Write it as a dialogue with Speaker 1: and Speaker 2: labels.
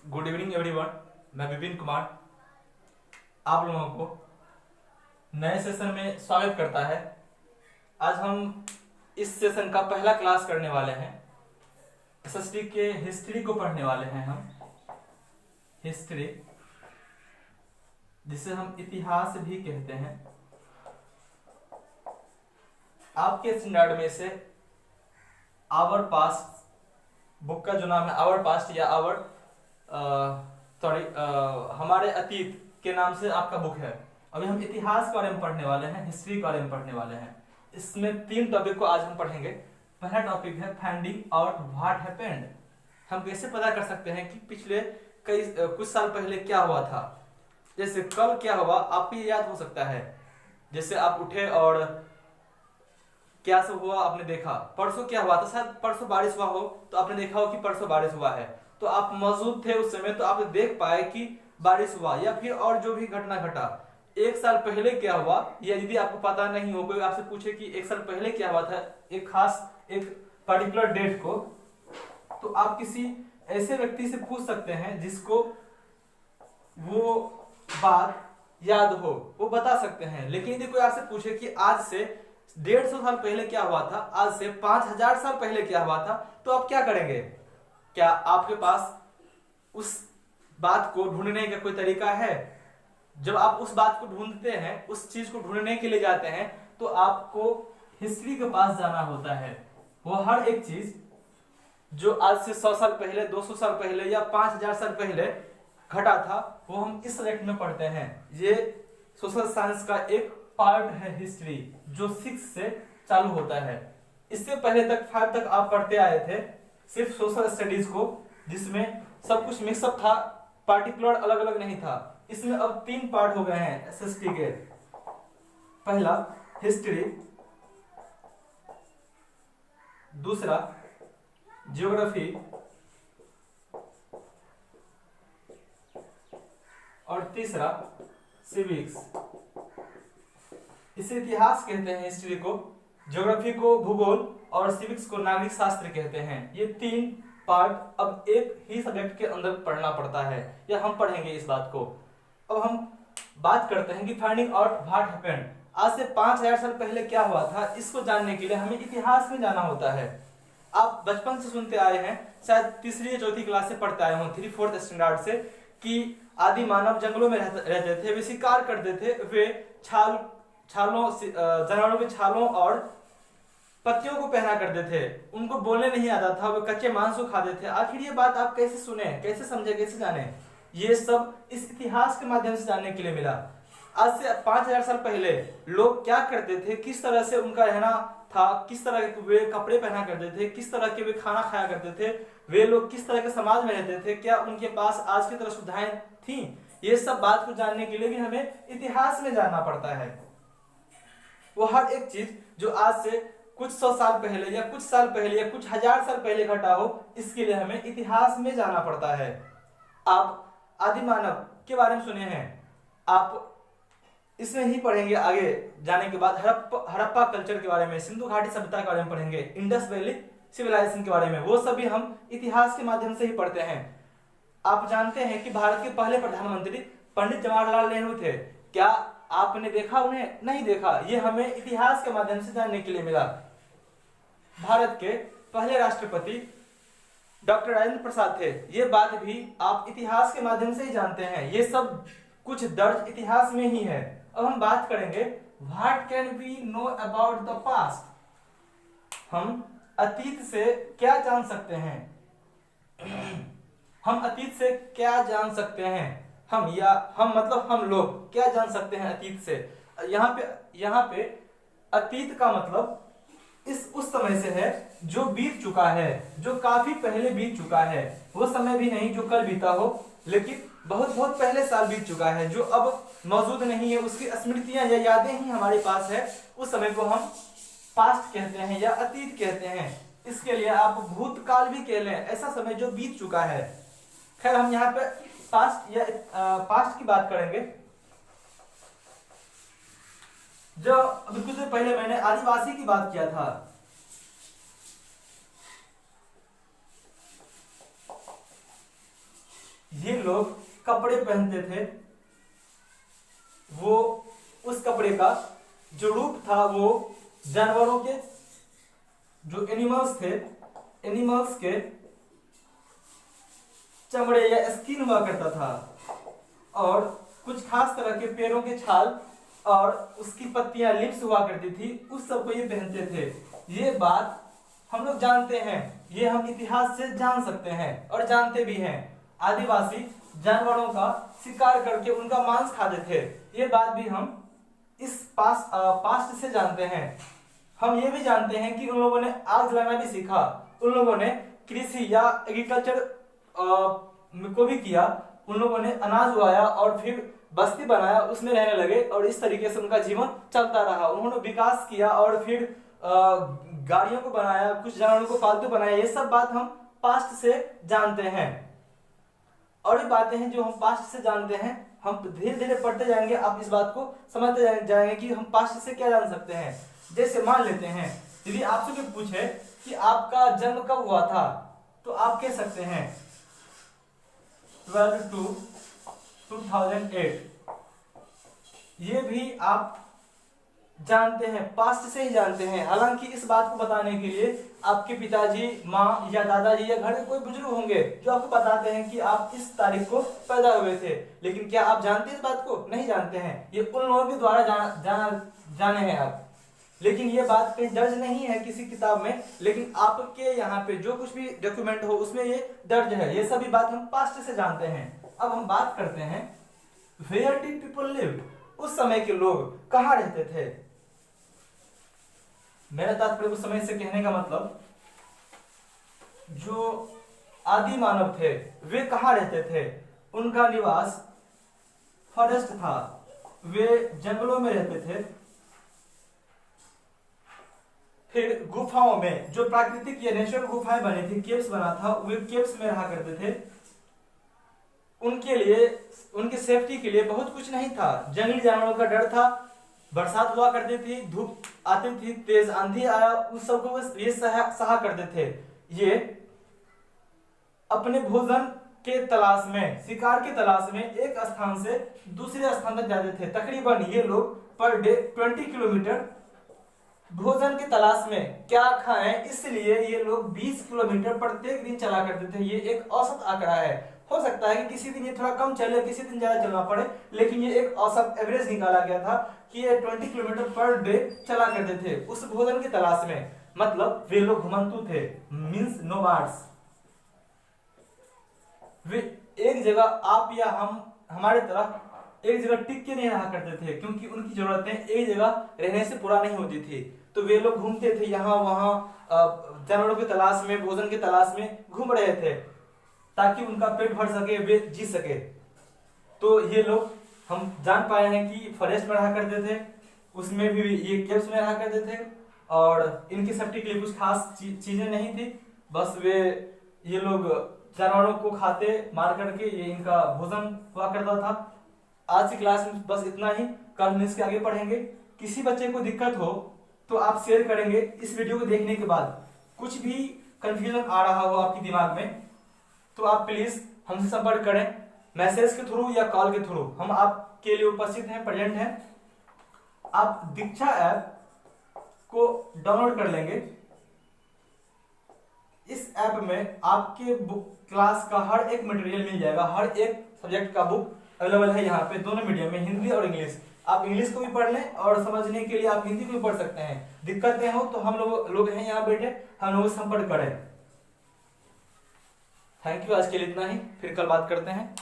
Speaker 1: Good evening everyone. मैं विपिन कुमार आप लोगों को नए सेशन में स्वागत करता है। आज हम इस सेशन का पहला क्लास करने वाले हैं। एसएसटी के हिस्ट्री को पढ़ने वाले हैं हम। हिस्ट्री जिसे हम इतिहास भी कहते हैं। आपके स्टैंडर्ड में से आवर पास्ट बुक का जो नाम है आवर पास्ट या आवर हमारे अतीत के नाम से आपका बुक है। अभी हम इतिहास के बारे में पढ़ने वाले हैं, हिस्ट्री के बारे में पढ़ने वाले हैं। इसमें 3 टॉपिक को आज हम पढ़ेंगे। पहला टॉपिक है फाइंडिंग आउट व्हाट हैपेंड। हम कैसे पता कर सकते हैं कि पिछले कुछ साल पहले क्या हुआ था। जैसे कल क्या हुआ आपको ये याद हो सकता है। जैसे आप उठे और क्या सब हुआ आपने देखा। परसों क्या हुआ था, शायद परसों बारिश हुआ हो तो आपने देखा हो कि परसों बारिश हुआ है, तो आप मौजूद थे उस समय, तो आपने देख पाए कि बारिश हुआ। या फिर और जो भी घटना घटा, 1 साल पहले क्या हुआ, या यदि आपको पता नहीं हो, कोई आपसे पूछे कि 1 साल पहले क्या हुआ था एक खास एक पर्टिकुलर डेट को, तो आप किसी ऐसे व्यक्ति से पूछ सकते हैं जिसको वो बात याद हो, वो बता सकते हैं। लेकिन यदि कोई आपसे पूछे कि आज से 150 साल पहले क्या हुआ था, आज से 5000 साल पहले क्या हुआ था, तो आप क्या करेंगे? क्या आपके पास उस बात को ढूंढने का कोई तरीका है? जब आप उस बात को ढूंढते हैं, उस चीज को ढूंढने के लिए जाते हैं, तो आपको हिस्ट्री के पास जाना होता है। वो हर एक चीज जो आज से 100 साल पहले, 200 साल पहले या 5000 साल पहले घटा था, वो हम इस सब्जेक्ट में पढ़ते हैं। ये सोशल साइंस का एक पार्ट है हिस्ट्री, जो 6 से चालू होता है। इससे पहले तक 5 तक आप पढ़ते आए थे सिर्फ सोशल स्टडीज को, जिसमें सब कुछ मिक्सअप था, पार्टिकुलर अलग अलग नहीं था। इसमें अब 3 पार्ट हो गए हैं एसएसटी के। पहला हिस्ट्री, दूसरा ज्योग्राफी और तीसरा सिविक्स। इसे इतिहास कहते हैं हिस्ट्री को, ज्योग्राफी को भूगोल और सिविक्स को नागरिक शास्त्र कहते हैं। ये 3 पार्ट अब एक ही सब्जेक्ट के अंदर पढ़ना पड़ता है, या हम पढ़ेंगे इस बात को। अब हम बात करते हैं कि फाइंडिंग आउट व्हाट हैपेंड। आज से 5000 साल पहले क्या हुआ था, इसको जानने के लिए हमें इतिहास में जाना होता है। आप बचपन से सुनते आए हैं, शायद 3री या 4थी क्लास से पढ़ते आए हों, 3-4th स्टैंडर्ड से, कि आदि मानव जंगलों में रहते थे, वे शिकार करते थे, वे छालों जानवरों के छालों और पत्तियों को पहना करते थे, उनको बोलने नहीं आता था, वे कच्चे मांस को खाते थे। आखिर ये बात आप कैसे सुने, कैसे समझे, कैसे जाने? ये सब इस इतिहास के माध्यम से जानने के लिए मिला। आज से 5000 साल पहले लोग क्या करते थे, किस तरह से उनका रहना था, किस तरह के वे कपड़े पहना करते थे, किस तरह के वे खाना खाया करते थे, वे लोग किस तरह के समाज में रहते थे, क्या उनके पास आज की तरह सुविधाएं थी, ये सब बात को जानने के लिए भी हमें इतिहास में जानना पड़ता है। वो हर एक चीज जो आज से कुछ 100 साल पहले या कुछ साल पहले या कुछ 1000 साल पहले घटा हो, इसके लिए हमें इतिहास में जाना पड़ता है। आप आदि मानव के बारे में सुने हैं, आप इसमें ही पढ़ेंगे। आगे जाने के बाद हड़प्पा कल्चर के बारे में, सिंधु घाटी सभ्यता के बारे में पढ़ेंगे, इंडस वैली सिविलाइजेशन के बारे में, वो सभी हम इतिहास के माध्यम से ही पढ़ते हैं। आप जानते हैं कि भारत के पहले प्रधानमंत्री पंडित जवाहरलाल नेहरू थे। क्या आपने देखा उन्हें? नहीं देखा। ये हमें इतिहास के माध्यम से जानने के लिए मिला। भारत के पहले राष्ट्रपति डॉक्टर राजेंद्र प्रसाद थे, ये बात भी आप इतिहास के माध्यम से ही जानते हैं। ये सब कुछ दर्ज इतिहास में ही है। अब हम बात करेंगे what can we know about the past. हम अतीत से क्या जान सकते हैं? हम अतीत से क्या जान सकते हैं? हम मतलब हम लोग क्या जान सकते हैं अतीत से? यहाँ पे अतीत का मतलब उस समय से है जो बीत चुका है, जो काफी पहले बीत चुका है। वो समय भी नहीं जो कल बीता हो, लेकिन बहुत बहुत पहले साल बीत चुका है, जो अब मौजूद नहीं है। उसकी स्मृतियां या यादें ही हमारे पास है। उस समय को हम पास्ट कहते हैं या अतीत कहते हैं। इसके लिए आप भूतकाल भी कह लें, ऐसा समय जो बीत चुका है। खैर, हम यहाँ पे पास्ट की बात करेंगे। जो अभी कुछ देर पहले मैंने आदिवासी की बात किया था, ये लोग कपड़े पहनते थे, वो उस कपड़े का जो रूप था वो जानवरों के, जो एनिमल्स थे, एनिमल्स के चमड़े या स्किन हुआ करता था, और कुछ खास तरह के पेड़ों के छाल और उसकी पत्तियां, लिप्स हुआ करती थी, उस सब को ये पहनते थे। ये बात हम लोग जानते हैं, ये हम इतिहास से जान सकते हैं और जानते भी हैं। आदिवासी जानवरों का शिकार करके उनका मांस खाते थे, ये बात भी हम इस पास्ट से जानते हैं। हम ये भी जानते हैं कि उन लोगों ने आग जलाना भी सीखा, उन लोगों ने कृषि या एग्रीकल्चर को भी किया, उन लोगों ने अनाज उगाया और फिर बस्ती बनाया, उसमें रहने लगे और इस तरीके से उनका जीवन चलता रहा। उन्होंने विकास किया और फिर गाड़ियों को बनाया, कुछ जानवरों को पालतू बनाया। ये सब बात हम पास्ट से जानते हैं, और ये बातें हैं जो हम पास्ट से जानते हैं। हम धीरे धीरे पढ़ते जाएंगे, आप इस बात को समझते जाएंगे कि हम पास्ट से क्या जान सकते हैं। जैसे मान लेते हैं यदि आपसे कोई पूछे कि आपका जन्म कब हुआ था, तो आप कह सकते हैं 12/2/2008। ये भी आप जानते हैं, पास्ट से ही जानते हैं। हालांकि इस बात को बताने के लिए आपके पिताजी, माँ या दादाजी या घर के कोई बुजुर्ग होंगे जो आपको बताते हैं कि आप इस तारीख को पैदा हुए थे, लेकिन क्या आप जानते हैं इस बात को? नहीं जानते हैं। ये उन लोगों के द्वारा जाने हैं आप, लेकिन ये बात कहीं दर्ज नहीं है किसी किताब में, लेकिन आपके यहाँ पे जो कुछ भी डॉक्यूमेंट हो उसमें ये दर्ज है। ये सभी बात हम पास्ट से जानते हैं। अब हम बात करते हैं वेयर डिड पीपल लिव, उस समय के लोग कहाँ रहते थे। मेरा तात्पर्य उस समय से कहने का मतलब जो आदि मानव थे वे कहाँ रहते थे। उनका निवास फॉरेस्ट था, वे जंगलों में रहते थे। फिर गुफाओं में, जो प्राकृतिक या नेचुरल गुफाएं बनी थी, केव्स बना था, वे केव्स में रहा करते थे। उनके लिए, उनकी सेफ्टी के लिए बहुत कुछ नहीं था। जंगली जानवरों का डर था, बरसात हुआ करती थी, धूप आती थी, तेज आंधी आया, उस सबको ये सहा करते थे। ये अपने भोजन के तलाश में, शिकार की तलाश में एक स्थान से दूसरे स्थान तक जाते थे। तकरीबन ये लोग पर डे 20 किलोमीटर भोजन की तलाश में क्या खाएं, इसलिए ये लोग 20 किलोमीटर प्रत्येक दिन चला करते थे। ये एक औसत आंकड़ा है। हो सकता है कि किसी दिन ये थोड़ा कम चले, किसी दिन ज्यादा चलना पड़े, लेकिन ये एक औसत एवरेज निकाला गया था कि ये 20 किलोमीटर पर डे चला करते थे उस भोजन की तलाश में। मतलब वे लोग घुमंतु थे, मींस नोमैड्स। वे एक जगह, आप या हम, हमारे तरह एक जगह टिक के नहीं रहा करते थे, क्योंकि उनकी जरूरतें एक जगह रहने से पूरा नहीं होती थी। तो वे लोग घूमते थे यहाँ वहां, जानवरों की तलाश में, भोजन की तलाश में घूम रहे थे ताकि उनका पेट भर सके, वे जी सके। तो ये लोग हम जान पाए हैं कि फॉरेस्ट में रहा करते थे, उसमें भी ये केव्स में रहा करते थे, और इनकी सेफ्टी के लिए कुछ खास चीजें नहीं थी। बस ये लोग जानवरों को खाते, मार करके, ये इनका भोजन हुआ करता था। आज की क्लास में बस इतना ही, कल हम इसके आगे पढ़ेंगे। किसी बच्चे को दिक्कत हो तो आप शेयर करेंगे इस वीडियो को देखने के बाद। कुछ भी कंफ्यूजन आ रहा हो आपके दिमाग में तो आप प्लीज हमसे संपर्क करें, मैसेज के थ्रू या कॉल के थ्रू। हम आपके लिए उपस्थित हैं, प्रेजेंट हैं। आप दीक्षा ऐप को डाउनलोड कर लेंगे। इस ऐप में आपके बुक क्लास का हर एक मटेरियल मिल जाएगा, हर एक सब्जेक्ट का बुक अवेलेबल है यहाँ पे, दोनों मीडियम में, हिंदी और इंग्लिश। आप इंग्लिश को भी पढ़ लें और समझने के लिए आप हिंदी को भी पढ़ सकते हैं। दिक्कतें हो तो हम लोग हैं यहाँ बैठे, हम लोग संपर्क करें। थैंक यू, आज के लिए इतना ही, फिर कल बात करते हैं।